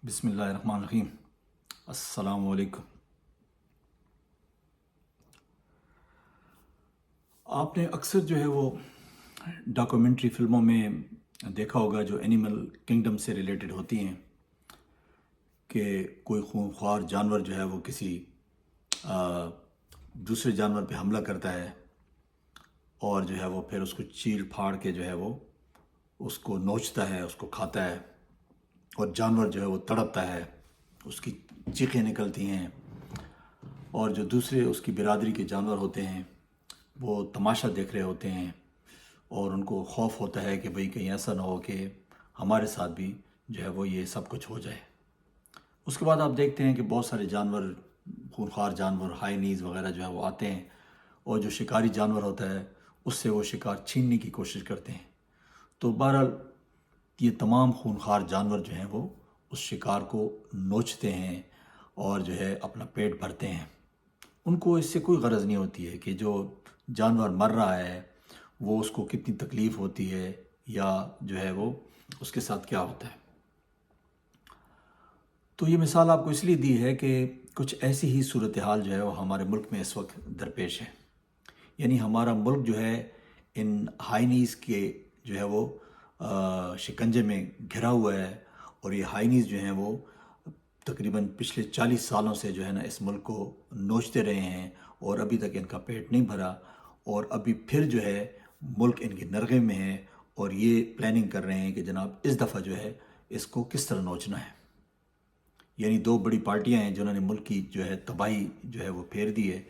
بسم اللہ الرحمن الرحیم۔ السلام علیکم۔ آپ نے اکثر جو ہے وہ ڈاکومنٹری فلموں میں دیکھا ہوگا جو اینیمل کنگڈم سے ریلیٹڈ ہوتی ہیں کہ کوئی خونخوار جانور جو ہے وہ کسی دوسرے جانور پہ حملہ کرتا ہے اور جو ہے وہ پھر اس کو چیر پھاڑ کے جو ہے وہ اس کو نوچتا ہے، اس کو کھاتا ہے، اور جانور جو ہے وہ تڑپتا ہے، اس کی چیخیں نکلتی ہیں، اور جو دوسرے اس کی برادری کے جانور ہوتے ہیں وہ تماشا دیکھ رہے ہوتے ہیں، اور ان کو خوف ہوتا ہے کہ بھئی کہیں ایسا نہ ہو کہ ہمارے ساتھ بھی جو ہے وہ یہ سب کچھ ہو جائے۔ اس کے بعد آپ دیکھتے ہیں کہ بہت سارے جانور، خونخوار جانور، ہائی نیز وغیرہ جو ہے وہ آتے ہیں، اور جو شکاری جانور ہوتا ہے اس سے وہ شکار چھیننے کی کوشش کرتے ہیں۔ تو بہرحال یہ تمام خونخوار جانور جو ہیں وہ اس شکار کو نوچتے ہیں اور جو ہے اپنا پیٹ بھرتے ہیں۔ ان کو اس سے کوئی غرض نہیں ہوتی ہے کہ جو جانور مر رہا ہے وہ اس کو کتنی تکلیف ہوتی ہے یا جو ہے وہ اس کے ساتھ کیا ہوتا ہے۔ تو یہ مثال آپ کو اس لیے دی ہے کہ کچھ ایسی ہی صورتحال جو ہے وہ ہمارے ملک میں اس وقت درپیش ہے۔ یعنی ہمارا ملک جو ہے ان ہائینیز کے جو ہے وہ شکنجے میں گھرا ہوا ہے، اور یہ ہائینیز جو ہیں وہ تقریباً پچھلے 40 سالوں سے جو ہے نا اس ملک کو نوچتے رہے ہیں، اور ابھی تک ان کا پیٹ نہیں بھرا، اور ابھی پھر جو ہے ملک ان کے نرغے میں ہے، اور یہ پلاننگ کر رہے ہیں کہ جناب اس دفعہ جو ہے اس کو کس طرح نوچنا ہے۔ یعنی دو بڑی پارٹیاں ہیں جنہوں نے ملک کی جو ہے تباہی جو ہے وہ پھیر دی ہے،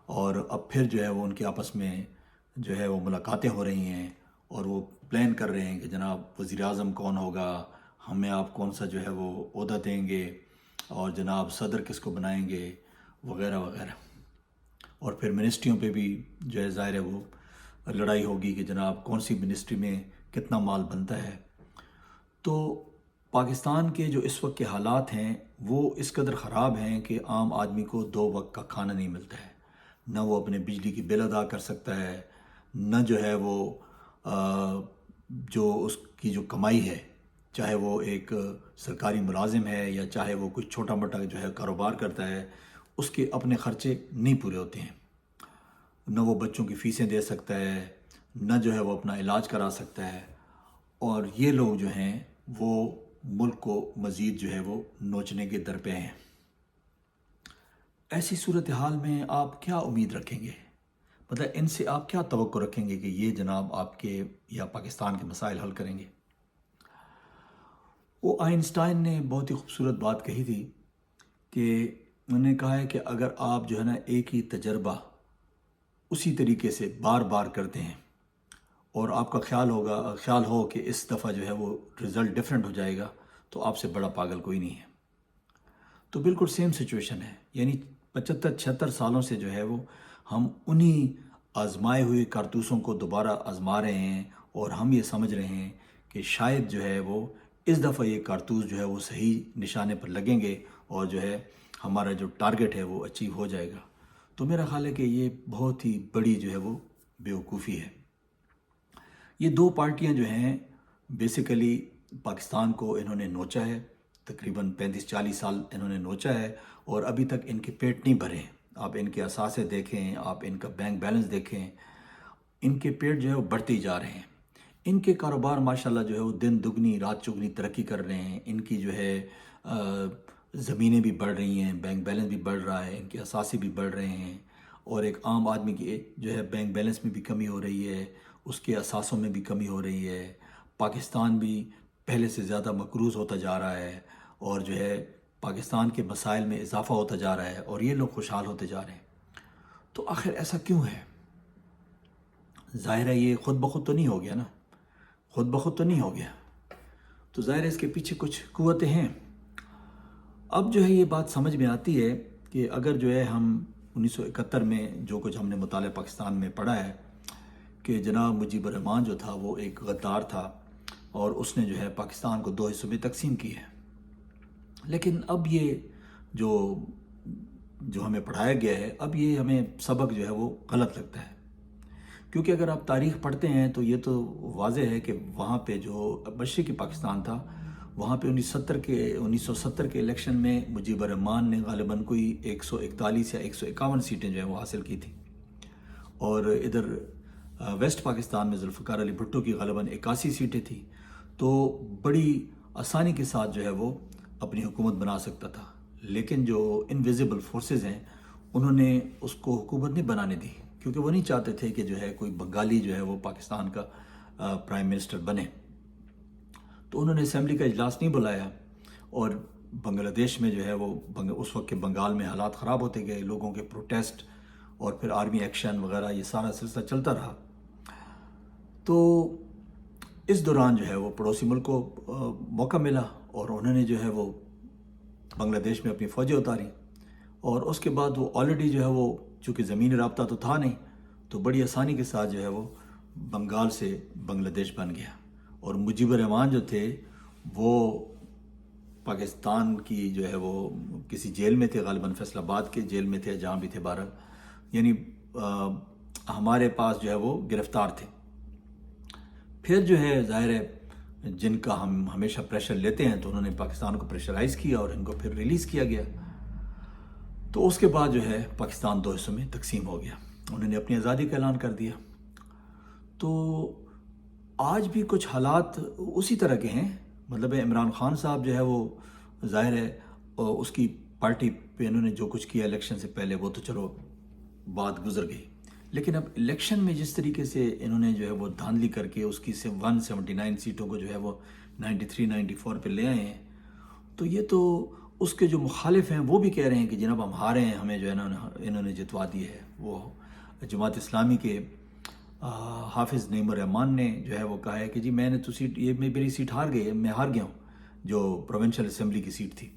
اور اب پھر جو ہے وہ ان کے آپس میں جو ہے وہ ملاقاتیں ہو رہی ہیں، اور وہ پلان کر رہے ہیں کہ جناب وزیر اعظم کون ہوگا، ہمیں آپ کون سا جو ہے وہ عہدہ دیں گے، اور جناب صدر کس کو بنائیں گے، وغیرہ وغیرہ۔ اور پھر منسٹریوں پہ بھی جو ہے ظاہر ہے وہ لڑائی ہوگی کہ جناب کون سی منسٹری میں کتنا مال بنتا ہے۔ تو پاکستان کے جو اس وقت کے حالات ہیں وہ اس قدر خراب ہیں کہ عام آدمی کو 2 وقت کا کھانا نہیں ملتا ہے، نہ وہ اپنے بجلی کی بل ادا کر سکتا ہے، نہ جو ہے وہ جو اس کی جو کمائی ہے، چاہے وہ ایک سرکاری ملازم ہے یا چاہے وہ کوئی چھوٹا موٹا جو ہے کاروبار کرتا ہے، اس کے اپنے خرچے نہیں پورے ہوتے ہیں۔ نہ وہ بچوں کی فیسیں دے سکتا ہے، نہ جو ہے وہ اپنا علاج کرا سکتا ہے، اور یہ لوگ جو ہیں وہ ملک کو مزید جو ہے وہ نوچنے کے درپے ہیں۔ ایسی صورتحال میں آپ کیا امید رکھیں گے؟ مطلب ان سے آپ کیا توقع رکھیں گے کہ یہ جناب آپ کے یا پاکستان کے مسائل حل کریں گے؟ وہ آئنسٹائن نے بہت ہی خوبصورت بات کہی تھی کہ انہوں نے کہا ہے کہ اگر آپ جو ہے نا ایک ہی تجربہ اسی طریقے سے بار بار کرتے ہیں، اور آپ کا خیال ہو کہ اس دفعہ جو ہے وہ رزلٹ ڈیفرنٹ ہو جائے گا، تو آپ سے بڑا پاگل کوئی نہیں ہے۔ تو بالکل سیم سچویشن ہے، یعنی 75-76 سالوں سے جو ہے وہ ہم انہی آزمائے ہوئے کارتوسوں کو دوبارہ آزما رہے ہیں، اور ہم یہ سمجھ رہے ہیں کہ شاید جو ہے وہ اس دفعہ یہ کارتوس جو ہے وہ صحیح نشانے پر لگیں گے، اور جو ہے ہمارا جو ٹارگٹ ہے وہ اچیو ہو جائے گا۔ تو میرا خیال ہے کہ یہ بہت ہی بڑی جو ہے وہ بیوقوفی ہے۔ یہ دو پارٹیاں جو ہیں بیسیکلی پاکستان کو انہوں نے نوچا ہے، تقریباً 35-40 سال انہوں نے نوچا ہے، اور ابھی تک ان کے پیٹ نہیں بھرے ہیں۔ آپ ان کے اثاثے دیکھیں، آپ ان کا بینک بیلنس دیکھیں، ان کے پیٹ جو ہے وہ بڑھتے ہی جا رہے ہیں۔ ان کے کاروبار ماشاءاللہ جو ہے وہ دن دگنی رات چگنی ترقی کر رہے ہیں، ان کی جو ہے زمینیں بھی بڑھ رہی ہیں، بینک بیلنس بھی بڑھ رہا ہے، ان کے اثاثے بھی بڑھ رہے ہیں، اور ایک عام آدمی کی جو ہے بینک بیلنس میں بھی کمی ہو رہی ہے، اس کے اثاثوں میں بھی کمی ہو رہی ہے۔ پاکستان بھی پہلے سے زیادہ مقروض ہوتا جا رہا ہے، اور جو ہے پاکستان کے مسائل میں اضافہ ہوتا جا رہا ہے، اور یہ لوگ خوشحال ہوتے جا رہے ہیں۔ تو آخر ایسا کیوں ہے؟ ظاہر ہے یہ خود بخود تو نہیں ہو گیا نا، خود بخود تو نہیں ہو گیا، تو ظاہر ہے اس کے پیچھے کچھ قوتیں ہیں۔ اب جو ہے یہ بات سمجھ میں آتی ہے کہ اگر جو ہے ہم 1971 میں جو کچھ ہم نے مطالعہ پاکستان میں پڑھا ہے کہ جناب مجیب الرحمان جو تھا وہ ایک غدار تھا، اور اس نے جو ہے پاکستان کو 2 حصوں میں تقسیم کی ہے، لیکن اب یہ جو ہمیں پڑھایا گیا ہے، اب یہ ہمیں سبق جو ہے وہ غلط لگتا ہے، کیونکہ اگر آپ تاریخ پڑھتے ہیں تو یہ تو واضح ہے کہ وہاں پہ جو مشرقی پاکستان تھا وہاں پہ 1970 کے الیکشن میں مجیب الرحمان نے غالباً کوئی 141 یا 151 سیٹیں جو ہیں وہ حاصل کی تھیں، اور ادھر ویسٹ پاکستان میں ذوالفقار علی بھٹو کی غالباً 81 سیٹیں تھیں، تو بڑی آسانی کے ساتھ جو ہے وہ اپنی حکومت بنا سکتا تھا۔ لیکن جو انویزیبل فورسز ہیں انہوں نے اس کو حکومت نہیں بنانے دی، کیونکہ وہ نہیں چاہتے تھے کہ جو ہے کوئی بنگالی جو ہے وہ پاکستان کا پرائم منسٹر بنے۔ تو انہوں نے اسمبلی کا اجلاس نہیں بلایا، اور بنگلہ دیش میں جو ہے وہ اس وقت کے بنگال میں حالات خراب ہوتے گئے، لوگوں کے پروٹیسٹ اور پھر آرمی ایکشن وغیرہ، یہ سارا سلسلہ چلتا رہا۔ تو اس دوران جو ہے وہ پڑوسی ملک کو موقع ملا، اور انہوں نے جو ہے وہ بنگلہ دیش میں اپنی فوجیں اتاری، اور اس کے بعد وہ آلریڈی جو ہے وہ چونکہ زمینی رابطہ تو تھا نہیں، تو بڑی آسانی کے ساتھ جو ہے وہ بنگال سے بنگلہ دیش بن گیا۔ اور مجیب الرحمان جو تھے وہ پاکستان کی جو ہے وہ کسی جیل میں تھے، غالباً فیصل آباد کے جیل میں تھے، جہاں بھی تھے بہرحال، یعنی ہمارے پاس جو ہے وہ گرفتار تھے۔ پھر جو ہے ظاہر ہے جن کا ہم ہمیشہ پریشر لیتے ہیں، تو انہوں نے پاکستان کو پریشرائز کیا اور ان کو پھر ریلیز کیا گیا۔ تو اس کے بعد جو ہے پاکستان 2 حصوں میں تقسیم ہو گیا، انہوں نے اپنی آزادی کا اعلان کر دیا۔ تو آج بھی کچھ حالات اسی طرح کے ہیں، مطلب عمران خان صاحب جو ہے وہ ظاہر ہے اس کی پارٹی پہ انہوں نے جو کچھ کیا الیکشن سے پہلے وہ تو چلو بات گزر گئی، لیکن اب الیکشن میں جس طریقے سے انہوں نے جو ہے وہ دھاندلی کر کے اس کی 179 سیٹوں کو جو ہے وہ 93 94 پہ لے آئے ہیں، تو یہ تو اس کے جو مخالف ہیں وہ بھی کہہ رہے ہیں کہ جناب ہم ہارے ہیں، ہمیں جو ہے نا انہوں نے جتوا دی ہے۔ وہ جماعت اسلامی کے حافظ نعیم الرحمان نے جو ہے وہ کہا ہے کہ جی میں نے تو سیٹ، یہ میری سیٹ ہار گئی ہے، میں ہار گیا ہوں، جو پروونشل اسمبلی کی سیٹ تھی،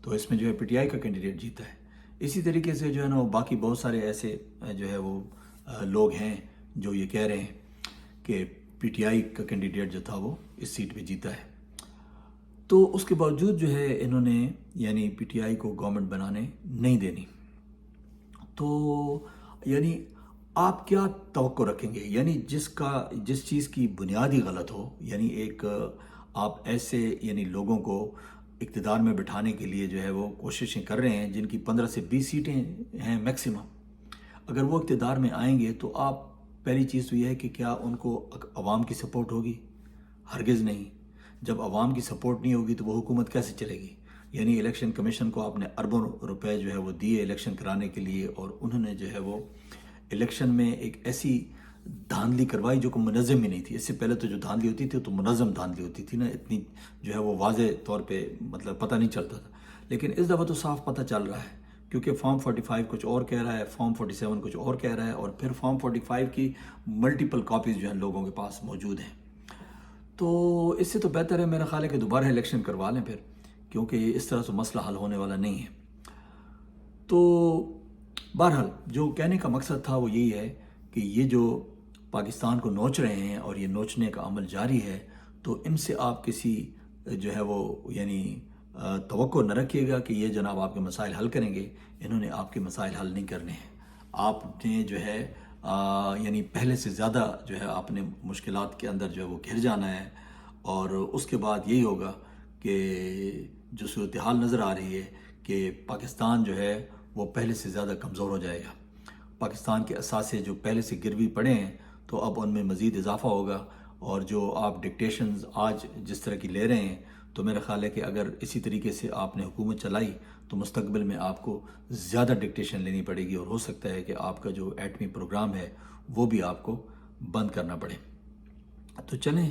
تو اس میں جو ہے پی ٹی آئی کا کینڈیڈیٹ جیتا ہے۔ اسی طریقے سے جو ہے نا وہ باقی بہت سارے ایسے جو ہے وہ لوگ ہیں جو یہ کہہ رہے ہیں کہ پی ٹی آئی کا کینڈیڈیٹ جو تھا وہ اس سیٹ پہ جیتا ہے۔ تو اس کے باوجود جو ہے انہوں نے یعنی پی ٹی آئی کو گورنمنٹ بنانے نہیں دینی۔ تو یعنی آپ کیا توقع رکھیں گے، یعنی جس چیز کی بنیاد ہی غلط ہو، یعنی ایک آپ ایسے یعنی لوگوں کو اقتدار میں بٹھانے کے لیے جو ہے وہ کوششیں کر رہے ہیں جن کی 15 سے 20 سیٹیں ہیں میکسیمم، اگر وہ اقتدار میں آئیں گے تو آپ پہلی چیز تو یہ ہے کہ کیا ان کو عوام کی سپورٹ ہوگی؟ ہرگز نہیں۔ جب عوام کی سپورٹ نہیں ہوگی تو وہ حکومت کیسے چلے گی؟ یعنی الیکشن کمیشن کو آپ نے اربوں روپے جو ہے وہ دیے الیکشن کرانے کے لیے، اور انہوں نے جو ہے وہ الیکشن میں ایک ایسی دھاندلی کروائی جو کہ منظم ہی نہیں تھی۔ اس سے پہلے تو جو دھاندلی ہوتی تھی تو منظم دھاندلی ہوتی تھی نا، اتنی جو ہے وہ واضح طور پہ مطلب پتہ نہیں چلتا تھا، لیکن اس دفعہ تو صاف پتہ چل رہا ہے، کیونکہ فارم 45 کچھ اور کہہ رہا ہے، فارم 47 کچھ اور کہہ رہا ہے، اور پھر فارم 45 کی ملٹیپل کاپیز جو ہیں لوگوں کے پاس موجود ہیں۔ تو اس سے تو بہتر ہے میرا خیال ہے کہ دوبارہ الیکشن کروا لیں پھر، کیونکہ اس طرح سے مسئلہ حل ہونے والا نہیں ہے۔ تو بہرحال جو کہنے کا مقصد تھا وہ یہی ہے کہ یہ جو پاکستان کو نوچ رہے ہیں اور یہ نوچنے کا عمل جاری ہے، تو ان سے آپ کسی جو ہے وہ یعنی توقع نہ رکھیے گا کہ یہ جناب آپ کے مسائل حل کریں گے، انہوں نے آپ کے مسائل حل نہیں کرنے ہیں۔ آپ نے جو ہے یعنی پہلے سے زیادہ جو ہے آپ نے مشکلات کے اندر جو ہے وہ گھر جانا ہے، اور اس کے بعد یہی ہوگا کہ جو صورتحال نظر آ رہی ہے کہ پاکستان جو ہے وہ پہلے سے زیادہ کمزور ہو جائے گا۔ پاکستان کے اثاثے جو پہلے سے گروی پڑے ہیں تو اب ان میں مزید اضافہ ہوگا، اور جو آپ ڈکٹیشنز آج جس طرح کی لے رہے ہیں، تو میرا خیال ہے کہ اگر اسی طریقے سے آپ نے حکومت چلائی تو مستقبل میں آپ کو زیادہ ڈکٹیشن لینی پڑے گی، اور ہو سکتا ہے کہ آپ کا جو ایٹمی پروگرام ہے وہ بھی آپ کو بند کرنا پڑے۔ تو چلیں